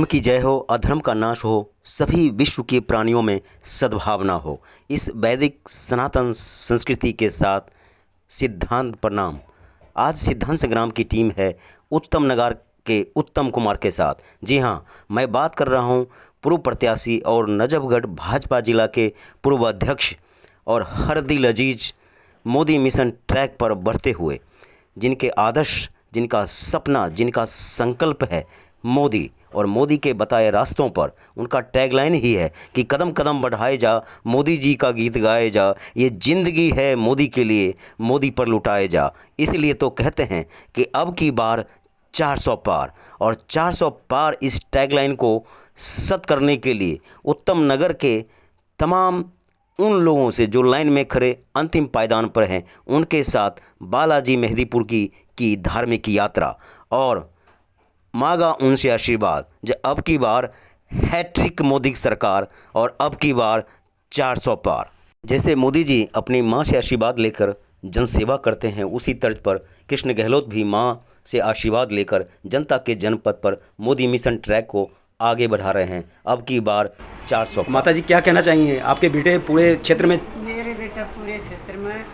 धर्म की जय हो, अधर्म का नाश हो, सभी विश्व के प्राणियों में सद्भावना हो। इस वैदिक सनातन संस्कृति के साथ सिद्धांत प्रणाम। आज सिद्धांत संग्राम की टीम है उत्तम नगर के उत्तम कुमार के साथ। जी हाँ, मैं बात कर रहा हूँ पूर्व प्रत्याशी और नजफगढ़ भाजपा जिला के पूर्व अध्यक्ष और हर दिल अजीज मोदी मिशन ट्रैक पर बढ़ते हुए, जिनके आदर्श, जिनका सपना, जिनका संकल्प है मोदी, और मोदी के बताए रास्तों पर उनका टैगलाइन ही है कि कदम कदम बढ़ाए जा, मोदी जी का गीत गाए जा, ये ज़िंदगी है मोदी के लिए, मोदी पर लुटाए जा। इसलिए तो कहते हैं कि अब की बार 400 पार, और 400 पार इस टैगलाइन को सत करने के लिए उत्तम नगर के तमाम उन लोगों से जो लाइन में खड़े अंतिम पायदान पर हैं, उनके साथ बालाजी मेहंदीपुर की धार्मिक यात्रा, और मांगा उनसे आशीर्वाद जो अब की बार हैट्रिक मोदी सरकार और अब की बार 400 पार। जैसे मोदी जी अपनी मां से आशीर्वाद लेकर जनसेवा करते हैं, उसी तर्ज पर कृष्ण गहलोत भी मां से आशीर्वाद लेकर जनता के जनपद पर मोदी मिशन ट्रैक को आगे बढ़ा रहे हैं। अब की बार 400। माता जी क्या कहना चाहिए? आपके बेटे पूरे क्षेत्र में? मेरे बेटा पूरे क्षेत्र में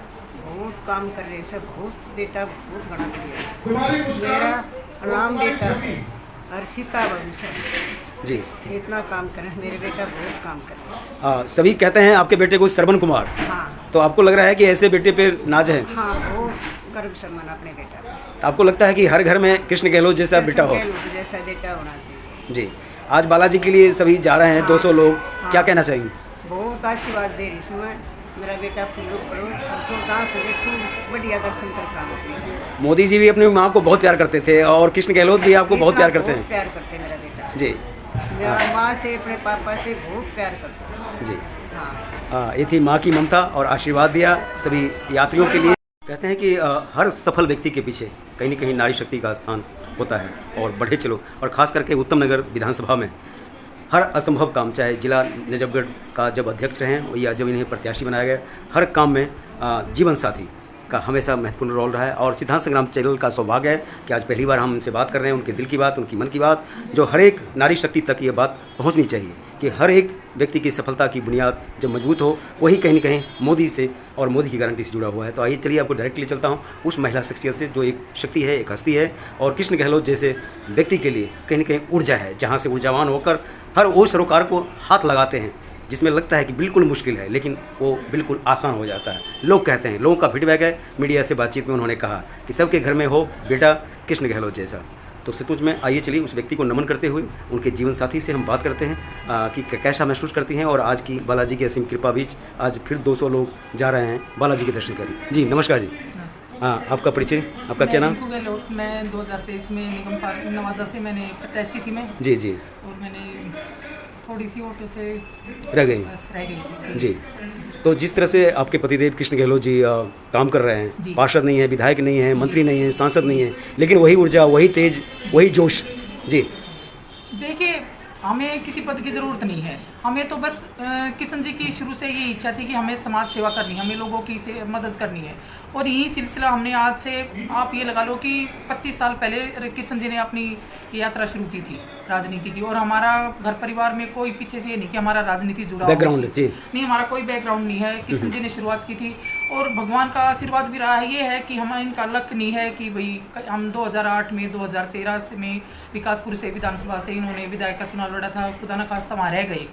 बहुत काम कर रहे हैं, बहुत बेटा बहुत बड़ा किया। मेरा राम बेटा से और सीता भविष्य जी इतना काम कर रहे हैं, मेरे बेटा बहुत काम कर रहे हैं। सभी कहते हैं आपके बेटे को श्रवण कुमार। हाँ, तो आपको लग रहा है कि ऐसे बेटे पे नाज है? हाँ, बहुत गर्व सम्मान अपने बेटा का। आपको लगता है कि हर घर में कृष्ण गहलोत जैसा बेटा हो? जैसा बेटा होना चाहिए जी। आज बालाजी के लिए सभी जा रहे हैं, 200 लोग। हाँ, क्या कहना चाहेंगे? बहुत आशीर्वाद दे रही इसमें मेरा बेटा पूरा पढ़ो और तो दास हो खूब बढ़िया दर्शन कर काम अपने। मोदी जी भी अपनी माँ को बहुत प्यार करते थे और कृष्ण गहलोत भी आपको बहुत प्यार करते हैं। प्यार करते मेरा बेटा जी। मेरा माँ से अपने पापा से बहुत प्यार करता है जी। हाँ, ये थी माँ की ममता और आशीर्वाद दिया सभी यात्रियों के लिए। कहते हैं कि हर सफल व्यक्ति के पीछे कहीं न कहीं नारी शक्ति का स्थान होता है, और बढ़े चलो, और ख़ास करके उत्तम नगर विधानसभा में हर असंभव काम, चाहे जिला नजफगढ़ का जब अध्यक्ष रहे या जब इन्हें प्रत्याशी बनाया गया, हर काम में जीवन साथी का हमेशा महत्वपूर्ण रोल रहा है। और सिद्धांत संग्राम चैनल का सौभाग्य है कि आज पहली बार हम उनसे बात कर रहे हैं, उनके दिल की बात, उनकी मन की बात, जो हर एक नारी शक्ति तक ये बात पहुंचनी चाहिए कि हर एक व्यक्ति की सफलता की बुनियाद जब मजबूत हो, वही कहीं न कहीं मोदी से और मोदी की गारंटी से जुड़ा हुआ है। तो आइए चलिए आपको डायरेक्टली चलता हूँ उस महिला शख्सियत से जो एक शक्ति है, एक हस्ती है, और कृष्ण गहलोत जैसे व्यक्ति के लिए कहीं न कहीं ऊर्जा है, जहाँ से ऊर्जावान होकर हर वो सरोकार को हाथ लगाते हैं जिसमें लगता है कि बिल्कुल मुश्किल है, लेकिन वो बिल्कुल आसान हो जाता है। लोग कहते हैं, लोगों का फीडबैक है, मीडिया से बातचीत में उन्होंने कहा कि सबके घर में हो बेटा कृष्ण गहलोत जैसा। तो सचमुच में आइए चलिए उस व्यक्ति को नमन करते हुए उनके जीवन साथी से हम बात करते हैं कि कैसा महसूस करती हैं, और आज की बालाजी की असीम कृपा बीच आज फिर 200 लोग जा रहे हैं बालाजी के दर्शन करने। जी नमस्कार जी। हाँ, आपका परिचय, आपका क्या नाम? गहलोत। मैं 2023 में निगम पार्टी नवादा से मैंने प्रत्याशी थी मैं। जी जी। और मैंने थोड़ी सी वोटों से रह गई थी जी। तो जिस तरह से आपके पतिदेव कृष्ण गहलोत जी काम कर रहे हैं, पार्षद नहीं है, विधायक नहीं है, मंत्री नहीं है, सांसद नहीं है, लेकिन वही ऊर्जा, वही तेज, वही जोश। जी देखिए, हमें किसी पद की ज़रूरत नहीं है, हमें तो बस किशन जी की शुरू से ये इच्छा थी कि हमें समाज सेवा करनी है, हमें लोगों की मदद करनी है। और यही सिलसिला हमने आज से, आप ये लगा लो कि 25 साल पहले किशन जी ने अपनी यात्रा शुरू की थी राजनीति की। और हमारा घर परिवार में कोई पीछे से ये नहीं कि हमारा राजनीति जुड़ा बैकग्राउंड नहीं, हमारा कोई बैकग्राउंड नहीं है। किशन जी ने शुरुआत की थी और भगवान का आशीर्वाद भी रहा है। ये है कि हम, इनका लक्ष्य नहीं है कि भाई हम 2008 में 2013 में विकासपुर से विधानसभा से इन्होंने विधायक का चुनाव लड़ा था, खुदा न खास्ता वहाँ रह गए,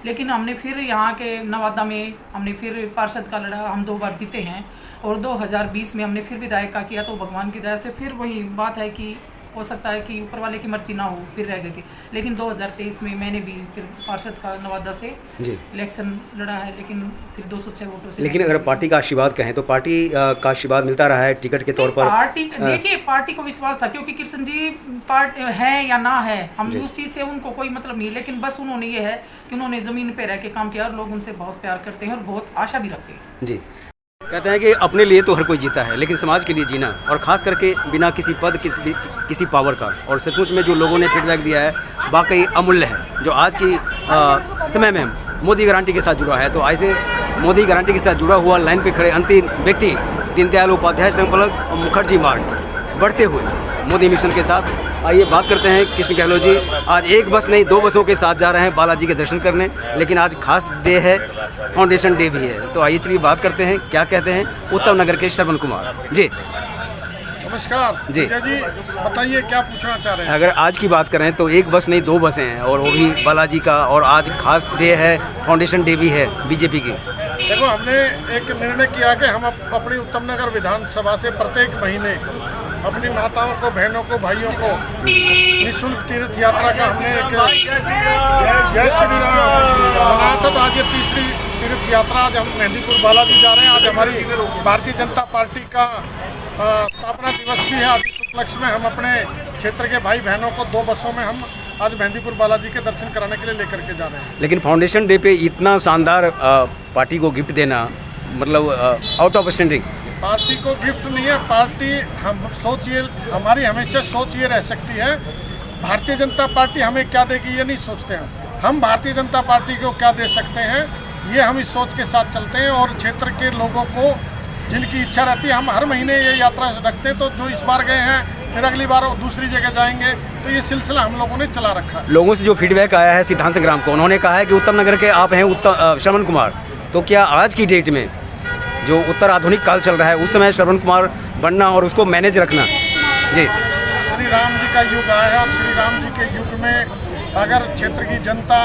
लेकिन हमने फिर यहाँ के नवादा में हमने फिर पार्षद का लड़ा, हम 2 बार जीते हैं, और 2020 में हमने फिर विधायक का किया। तो भगवान की दया से फिर वही बात है कि हो सकता है कि ऊपर वाले की मर्जी ना हो, फिर रह गई थी। लेकिन 2023 में मैंने भी फिर पार्षद का नवादा से इलेक्शन लड़ा है, लेकिन फिर 206 वोटों से। लेकिन अगर पार्टी का आशीर्वाद कहें तो पार्टी का आशीर्वाद मिलता रहा है टिकट के तौर पर? पार्टी, देखिए, पार्टी को विश्वास था, क्योंकि कृष्ण जी पार्टी है या ना है, हम उस चीज़ से उनको कोई मतलब नहीं, लेकिन बस उन्होंने ये है कि उन्होंने ज़मीन पे रह के काम किया, और लोग उनसे बहुत प्यार करते हैं और बहुत आशा भी रखते हैं। जी। कहते हैं कि अपने लिए तो हर कोई जीता है, लेकिन समाज के लिए जीना, और ख़ास करके बिना किसी पद, किसी पावर का। और सचमुच में जो लोगों ने फीडबैक दिया है वाकई अमूल्य है, जो आज की समय में मोदी गारंटी के साथ जुड़ा है। तो ऐसे मोदी गारंटी के साथ जुड़ा हुआ लाइन पे खड़े अंतिम व्यक्ति दीनदयाल उपाध्याय संकल्प मुखर्जी मार्ग बढ़ते हुए मोदी मिशन के साथ आइए बात करते हैं कृष्ण गहलोत जी। आज एक बस नहीं 2 बसों के साथ जा रहे हैं बालाजी के दर्शन करने, लेकिन आज खास डे है, फाउंडेशन डे भी है। तो आइए चलिए बात करते हैं क्या कहते हैं उत्तम नगर के श्रवण कुमार जी। नमस्कार जी। विजय जी, बताइए क्या पूछना चाह रहे हैं। अगर आज की बात करें तो एक बस नहीं 2 बसें हैं, और वो भी बालाजी का, और आज खास डे है, फाउंडेशन डे भी है बीजेपी की। देखो, हमने एक निर्णय किया कि हम अपनी उत्तम नगर विधानसभा से प्रत्येक महीने अपनी माताओं को, बहनों को, भाइयों को निःशुल्क तीर्थ यात्रा का हमने एक जय श्री राम बनाया था। तो आज ये तीसरी तीर्थ यात्रा, आज हम मेहंदीपुर बालाजी जा रहे हैं। आज हमारी भारतीय जनता पार्टी का स्थापना दिवस भी है। आज इस उपलक्ष्य में हम अपने क्षेत्र के भाई बहनों को 2 बसों में हम आज मेहंदीपुर बालाजी के दर्शन कराने के लिए लेकर के जा रहे हैं। लेकिन फाउंडेशन डे पे इतना शानदार पार्टी को गिफ्ट देना, मतलब आउट ऑफ स्टैंडिंग। पार्टी को गिफ्ट नहीं है, पार्टी हम सोचिए, हमारी हमेशा सोच ये रह सकती है भारतीय जनता पार्टी हमें क्या देगी, ये नहीं सोचते हैं हम भारतीय जनता पार्टी को क्या दे सकते हैं, ये हम इस सोच के साथ चलते हैं। और क्षेत्र के लोगों को जिनकी इच्छा रहती है, हम हर महीने ये यात्रा रखते हैं। तो जो इस बार गए हैं, फिर अगली बार दूसरी जगह जाएंगे, तो ये सिलसिला हम लोगों ने चला रखा है। लोगों से जो फीडबैक आया है सिद्धांत संग्राम को, उन्होंने कहा है कि उत्तम नगर के आप हैं श्रवण कुमार। तो क्या आज की डेट में जो उत्तर आधुनिक काल चल रहा है, उस समय श्रवण कुमार बनना और उसको मैनेज रखना जी। श्री राम जी का युग आया है, और श्री राम जी के युग में अगर क्षेत्र की जनता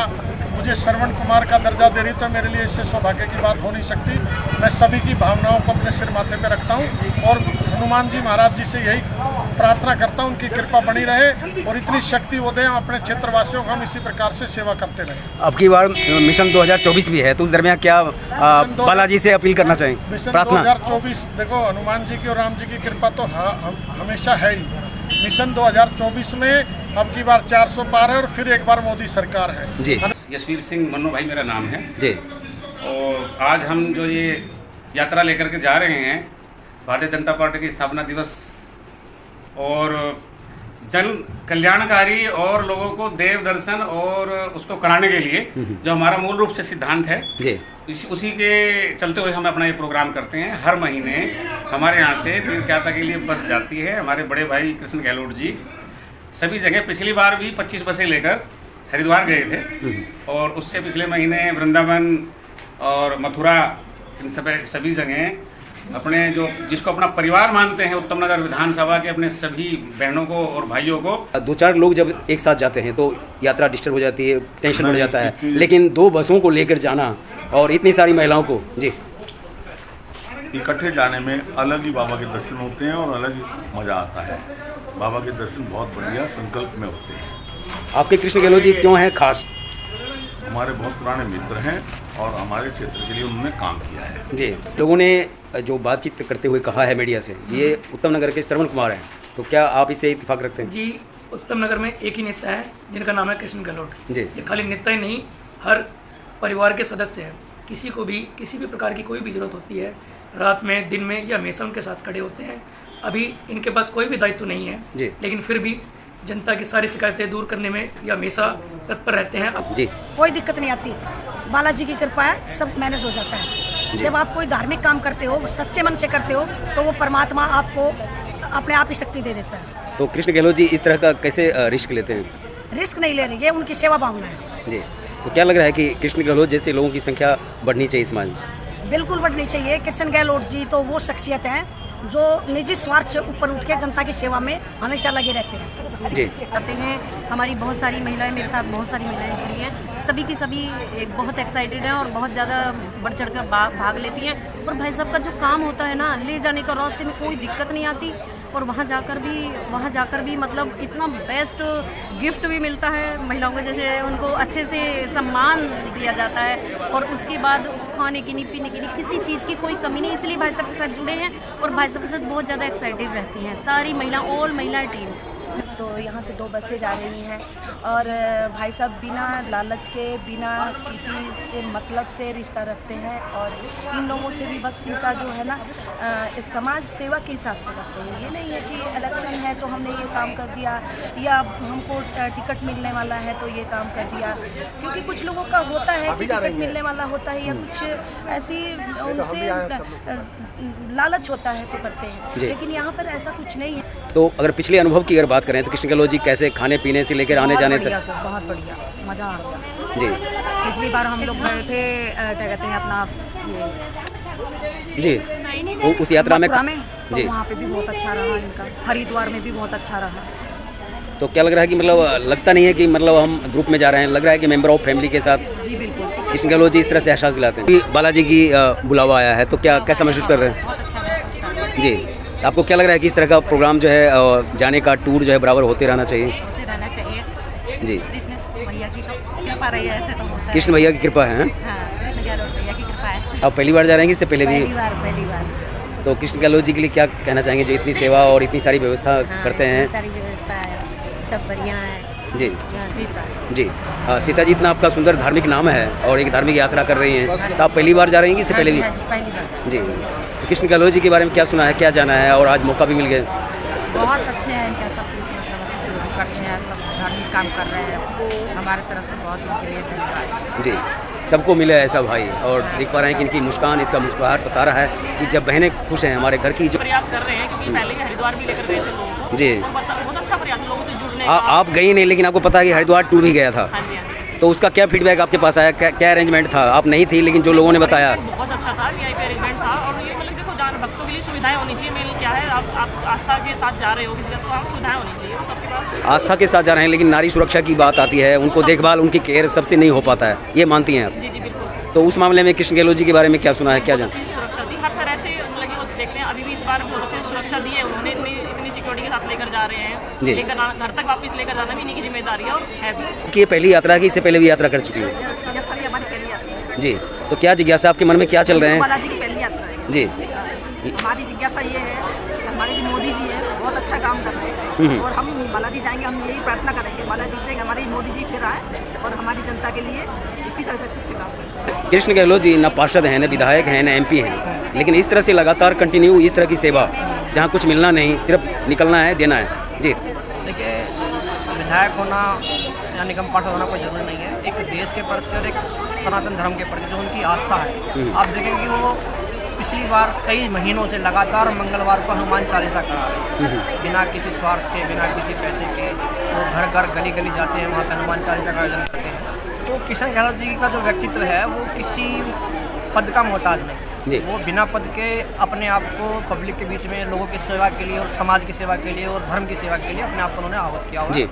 मुझे श्रवण कुमार का दर्जा दे रही, तो मेरे लिए इससे सौभाग्य की बात हो नहीं सकती। मैं सभी की भावनाओं को अपने सिर माथे पे रखता हूँ, और हनुमान जी महाराज जी से यही प्रार्थना करता हूँ, उनकी कृपा बनी रहे और इतनी शक्ति वो दें, हम अपने क्षेत्रवासियों को हम इसी प्रकार से सेवा करते रहें। अब की बार मिशन 2024 भी है, तो उस दरमियान क्या बालाजी से अपील करना चाहेंगे? मिशन प्रार्थना 2024, देखो हनुमान जी की और राम जी की कृपा तो हमेशा है ही। मिशन 2024 में अब की बार 400 पार है, और फिर एक बार मोदी सरकार है जी। यशवीर सिंह मन्नू भाई मेरा नाम है जी। और आज हम जो ये यात्रा लेकर के जा रहे हैं, भारतीय जनता पार्टी की स्थापना दिवस और जन कल्याणकारी और लोगों को देव दर्शन और उसको कराने के लिए जो हमारा मूल रूप से सिद्धांत है जी, उसी के चलते हुए हम अपना ये प्रोग्राम करते हैं। हर महीने हमारे यहाँ से तीर्थ यात्रा के लिए बस जाती है। हमारे बड़े भाई कृष्ण गहलोत जी सभी जगह, पिछली बार भी 25 बसें लेकर हरिद्वार गए थे, और उससे पिछले महीने वृंदावन और मथुरा, इन सभी जगह अपने जो जिसको अपना परिवार मानते हैं उत्तम नगर विधानसभा के अपने सभी बहनों को और भाइयों को। 2-4 लोग जब एक साथ जाते हैं तो यात्रा डिस्टर्ब हो जाती है, टेंशन बढ़ जाता है, लेकिन 2 बसों को लेकर जाना और इतनी सारी महिलाओं को जी इकट्ठे जाने में अलग ही बाबा के दर्शन होते हैं और अलग ही मज़ा आता है। बाबा के दर्शन बहुत बढ़िया संकल्प में होते हैं। आपके कृष्ण गहलोत जी क्यों हैं खास? हमारे बहुत पुराने मित्र हैं और हमारे क्षेत्र के लिए उन्होंने काम किया है जी। लोगों ने जो बातचीत करते हुए कहा है मीडिया से, ये उत्तम नगर के श्रवण कुमार हैं, तो क्या आप इससे इत्तेफाक रखते हैं? जी, उत्तम नगर में एक ही नेता है जिनका नाम है कृष्ण गहलोत जी। ये खाली नेता ही नहीं, हर परिवार के सदस्य हैं। किसी को भी किसी भी प्रकार की कोई भी जरूरत होती है, रात में, दिन में, या हमेशा उनके साथ खड़े होते हैं। अभी इनके पास कोई भी दायित्व नहीं है जी, लेकिन फिर भी जनता की सारी शिकायतें दूर करने में ये हमेशा तत्पर रहते हैं। जी। कोई दिक्कत नहीं आती, बालाजी की कृपा है, सब मैनेज हो जाता है। जब आप कोई धार्मिक काम करते हो, सच्चे मन से करते हो, तो वो परमात्मा आपको अपने आप ही शक्ति दे देता है। तो कृष्ण गहलोत जी इस तरह का कैसे रिस्क लेते हैं? रिस्क नहीं ले रही है, उनकी सेवा भावना है जी। तो क्या लग रहा है कि कृष्ण गहलोत जैसे लोगों की संख्या बढ़नी चाहिए समाज में? बिल्कुल बढ़नी चाहिए। कृष्ण गहलोत जी तो वो शख्सियत हैं जो निजी स्वार्थ से ऊपर उठ के जनता की सेवा में हमेशा लगे रहते हैं जी। करते हैं। हमारी बहुत सारी महिलाएं, मेरे साथ बहुत सारी महिलाएं जुड़ी हैं, सभी की सभी बहुत एक्साइटेड हैं और बहुत ज़्यादा बढ़ चढ़ कर भाग लेती हैं। और भाई साहब का जो काम होता है ना, ले जाने का रास्ते में कोई दिक्कत नहीं आती, और वहाँ जाकर भी मतलब इतना बेस्ट गिफ्ट भी मिलता है महिलाओं को, जैसे उनको अच्छे से सम्मान दिया जाता है, और उसके बाद खाने की नहीं, पीने की नहीं, किसी चीज़ की कोई कमी नहीं। इसलिए भाई साहब के साथ जुड़े हैं और भाई साहब के साथ बहुत ज़्यादा एक्साइटेड रहती हैं सारी महिला, ऑल महिला टीम। तो यहाँ से 2 बसें जा रही हैं, और भाई साहब बिना लालच के, बिना किसी से मतलब से रिश्ता रखते हैं, और इन लोगों से भी बस इनका जो है ना समाज सेवा के हिसाब से करते हैं। ये नहीं है कि इलेक्शन है तो हमने ये काम कर दिया, या हमको टिकट मिलने वाला है तो ये काम कर दिया, क्योंकि कुछ लोगों का होता है कि टिकट मिलने वाला होता है, या कुछ ऐसी उनसे लालच होता है तो करते हैं, लेकिन यहाँ पर ऐसा कुछ नहीं है। तो अगर पिछले अनुभव की अगर बात करें तो कृष्ण गहलोत जी कैसे खाने पीने से लेकर आने जाने बढ़िया तक? सर, बहुत बढ़िया, मज़ा आ गया। जी पिछली बार हम लोग गए थे क्या कहते हैं अपना ये जी, तो उस यात्रा में मथुरा में, तो जी, वहाँ पे भी बहुत अच्छा रहा इनका, हरिद्वार में भी बहुत अच्छा रहा। तो क्या लग रहा है कि मतलब लगता नहीं है कि मतलब हम ग्रुप में जा रहे हैं, लग रहा है कि मेंबर ऑफ फैमिली के साथ जी बिल्कुल। कृष्ण गहलोत जी इस तरह से एहसास दिलाते हैं। बालाजी की बुलावा आया है तो क्या कैसा महसूस कर रहे हैं? जी, आपको क्या लग रहा है कि इस तरह का प्रोग्राम जो है जाने का टूर जो है बराबर होते रहना चाहिए? होते रहना चाहिए जी, कृष्ण भैया की तो कृपा रही है, ऐसे तो होता है। कृष्ण भैया की कृपा है। हाँ, कृष्ण गहलोत भैया की कृपा है। आप पहली बार जा रहे हैं कि इससे पहले भी? पहली बार। तो कृष्ण गहलोत जी के लिए क्या कहना चाहेंगे जो इतनी सेवा और इतनी सारी व्यवस्था करते हैं? सारी व्यवस्था है, सब बढ़िया है। जी सीता जी, सीता जी, इतना आपका सुंदर धार्मिक नाम है और एक धार्मिक यात्रा कर रही हैं, तो आप पहली बार जा रही हैं कि इससे पहले भी? पहली बार। जी, तो कृष्ण गहलोत जी के बारे में क्या सुना है, क्या जाना है और आज मौका भी मिल गया? बहुत अच्छे हैं इनका सब कुछ, मतलब करते हैं, सब धार्मिक काम कर रहे हैं, हमारे तरफ से बहुत इनके लिए धन्यवाद। जी, सबको मिले ऐसा भाई, और देख पा रहे हैं कि इनकी मुस्कान, इसका मुस्कुराहट बता रहा है कि जब बहनें खुश हैं हमारे घर की जो प्रयास कर रहे हैं, क्योंकि पहले ही हरिद्वार भी लेकर गए थे लोगों को। जी, तो बहुत अच्छा प्रयास है लोगों से जुड़ने का। आप गई नहीं लेकिन आपको पता है कि हरिद्वार टूर भी गया था, हाँ जी, हाँ जी। तो उसका क्या फीडबैक आपके पास आया, क्या अरेंजमेंट था? आप नहीं थी लेकिन जो लोगों ने बताया। बहुत अच्छा था, वीआईपी अरेंजमेंट था, और ये मतलब देखो जान भक्तों के लिए सुविधाएं होनी चाहिए। मेन क्या है, आप आस्था के साथ जा रहे हो किसी का, तो आप सुविधाएं होनी चाहिए, वो सबके पास। आस्था के साथ जा रहे हैं लेकिन नारी सुरक्षा की बात आती है, उनको देखभाल, उनकी केयर सबसे नहीं हो पाता है, ये मानती हैं आप? जी जी बिल्कुल। तो उस मामले में कृष्ण गहलोत जी के बारे में क्या सुना है, क्या जान? सुरक्षा दी हर तरह से, लगे वो देखते हैं अभी भी इस बार बहुत अच्छे सुरक्षा दी है उन्होंने, इतनी सिक्योरिटी के साथ लेकर जा रहे हैं, जी। लेकर घर तक वापस लेकर जाना भी इन्हीं की जिम्मेदारी है, और है भी। कि ये पहली यात्रा है कि इससे पहले भी यात्रा कर चुकी है? ये सर हमारी पहली यात्रा है। जी, तो क्या जिज्ञासा आपके मन में क्या चल रहे हैं? बालाजी की पहली यात्रा है। जी, हमारी जिज्ञासा ये है कि हमारे जो मोदी जी हैं बहुत अच्छा काम कर रहे हैं, और हम बालाजी जाएंगे, हम यही प्रार्थना करेंगे बालाजी से कि हमारे मोदी जी फिर आए और हमारी जनता के लिए इसी तरह से अच्छे काम करें। कृष्ण गहलोत जी न पार्षद हैं, न विधायक हैं, न MP हैं, लेकिन इस तरह से लगातार कंटिन्यू इस तरह की सेवा, जहाँ कुछ मिलना नहीं, सिर्फ निकलना है, देना है। जी, देखिए, विधायक होना या निगम पार्षद होना कोई जरूरी नहीं है। एक देश के प्रति और एक सनातन धर्म के प्रति जो उनकी आस्था है, आप देखेंगे वो पिछली बार कई महीनों से लगातार मंगलवार को हनुमान चालीसा करा रहे हैं, बिना किसी स्वार्थ के, बिना किसी पैसे के। वो घर घर गली गली जाते हैं, वहाँ पर हनुमान चालीसा का आयोजन करते हैं। तो कृष्ण गहलोत जी का जो व्यक्तित्व है वो किसी पद का मोहताज नहीं, वो बिना पद के अपने आप को पब्लिक के बीच में लोगों की सेवा के लिए और समाज की सेवा के लिए और धर्म की सेवा के लिए अपने आप को उन्होंने आहूत किया हुआ है।